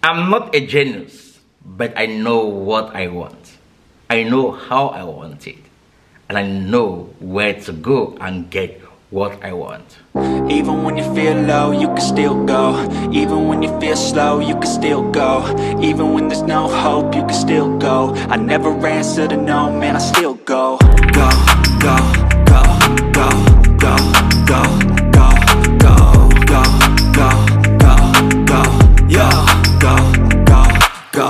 I'm not a genius, but I know what I want. I know how I want it. And I know where to go and get what I want. Even when you feel low, you can still go. Even when you feel slow, you can still go. Even when there's no hope, you can still go. I never answer to no, man, I still go. Go, go, go, go, go, go, go, go, go, go, go, go, yo, go, go, go.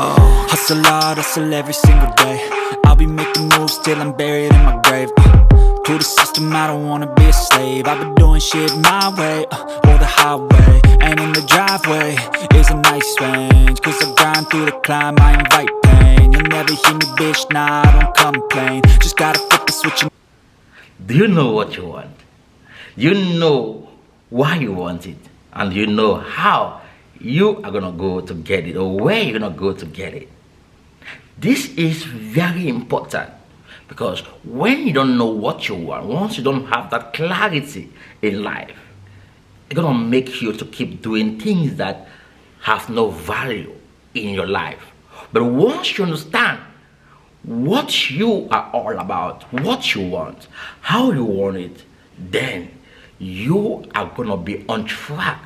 Hustle hard, hustle every single day. I'll be making moves till I'm buried in my grave. To the system, I don't wanna be a slave. I've been doing shit my way, or the highway. And in the driveway is a nice range. Cause I grind through the climb, I invite pain. You'll never hear me, bitch, nah, I don't complain. Just gotta flip the switch and... Do you know what you want? You know why you want it. And you know how you are gonna go to get it, or where you're gonna go to get it. This is very important. Because when you don't know what you want, once you don't have that clarity in life, it's gonna make you to keep doing things that have no value in your life. But once you understand what you are all about, what you want, how you want it, then you are gonna be on track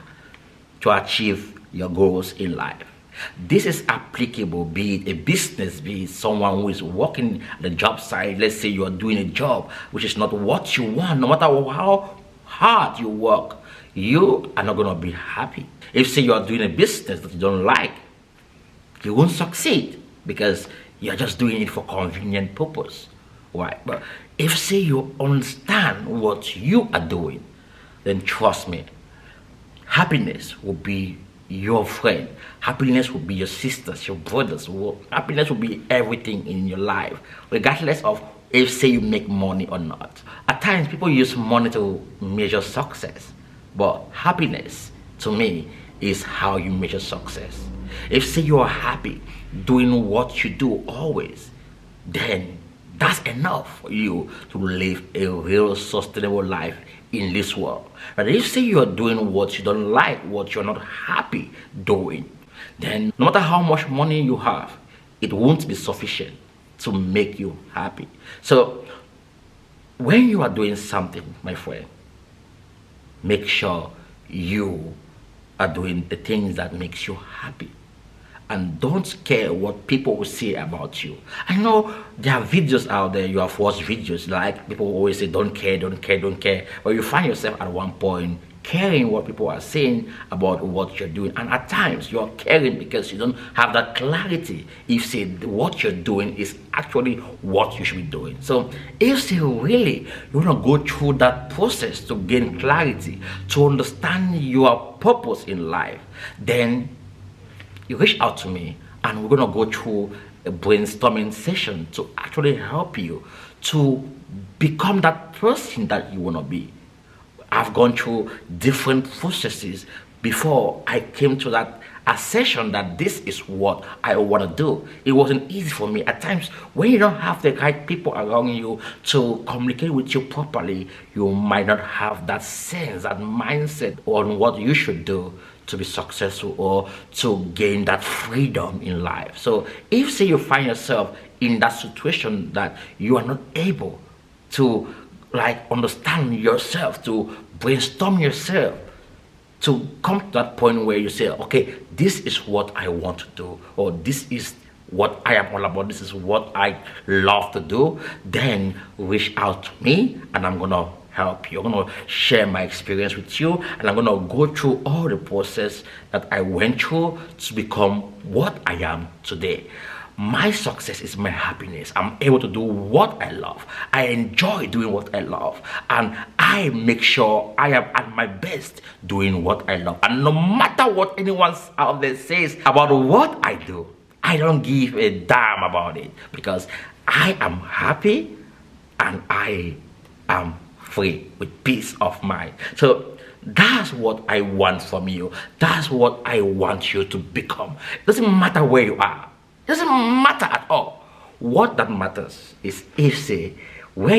to achieve your goals in life. This is applicable, be it a business, be it someone who is working at the job site. Let's say you are doing a job which is not what you want. No matter how hard you work, you are not going to be happy. If say you are doing a business that you don't like, you won't succeed because you are just doing it for convenient purpose. Right? But if say you understand what you are doing, then trust me, happiness will be your friend. Happiness will be your sisters, your brothers. Happiness will be everything in your life, regardless of if say you make money or not. At times people use money to measure success, but happiness to me is how you measure success. If say you are happy doing what you do always, then that's enough for you to live a real sustainable life in this world. But if say you are doing what you don't like, what you're not happy doing, then no matter how much money you have, it won't be sufficient to make you happy. So when you are doing something, my friend, make sure you are doing the things that makes you happy. And don't care what people will say about you. I know there are videos out there, you have watched videos like people always say don't care, don't care, don't care. But you find yourself at one point caring what people are saying about what you're doing. And at times you're caring because you don't have that clarity if say what you're doing is actually what you should be doing. So if say really you want to go through that process to gain clarity, to understand your purpose in life, then you reach out to me and we're going to go through a brainstorming session to actually help you to become that person that you want to be. I've gone through different processes before I came to that assertion that this is what I want to do. It wasn't easy for me. At times, when you don't have the right people around you to communicate with you properly, you might not have that sense, that mindset on what you should do to be successful or to gain that freedom in life. So if say you find yourself in that situation that you are not able to understand yourself, to brainstorm yourself, to come to that point where you say, okay, this is what I want to do, or this is what I am all about, this is what I love to do, then reach out to me and I'm gonna help you. I'm gonna share my experience with you and I'm gonna go through all the process that I went through to become what I am today. My success is my happiness. I'm able to do what I love. I enjoy doing what I love. And I make sure I am at my best doing what I love. And no matter what anyone out there says about what I do, I don't give a damn about it. Because I am happy and I am free with peace of mind. So that's what I want from you. That's what I want you to become. It doesn't matter where you are. It doesn't matter at all. What that matters is if say where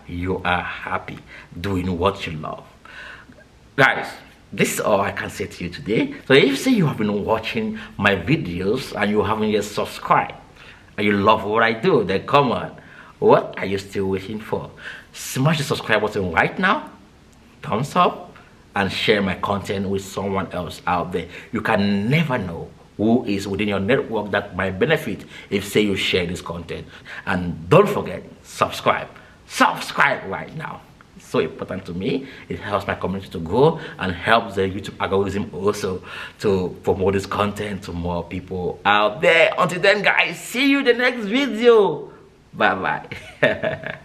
you are happy doing what you love. Guys, This is all I can say to you today. So if say you have been watching my videos and you haven't yet subscribed and you love what I do, then come on, what are you still waiting for? Smash the subscribe button right now, thumbs up, and share my content with someone else out there. You can never know who is within your network that might benefit if say you share this content. And don't forget, subscribe right now. It's so important to me. It helps my community to grow and helps the YouTube algorithm also to promote this content to more people out there. Until then, guys, see you in the next video. Bye bye.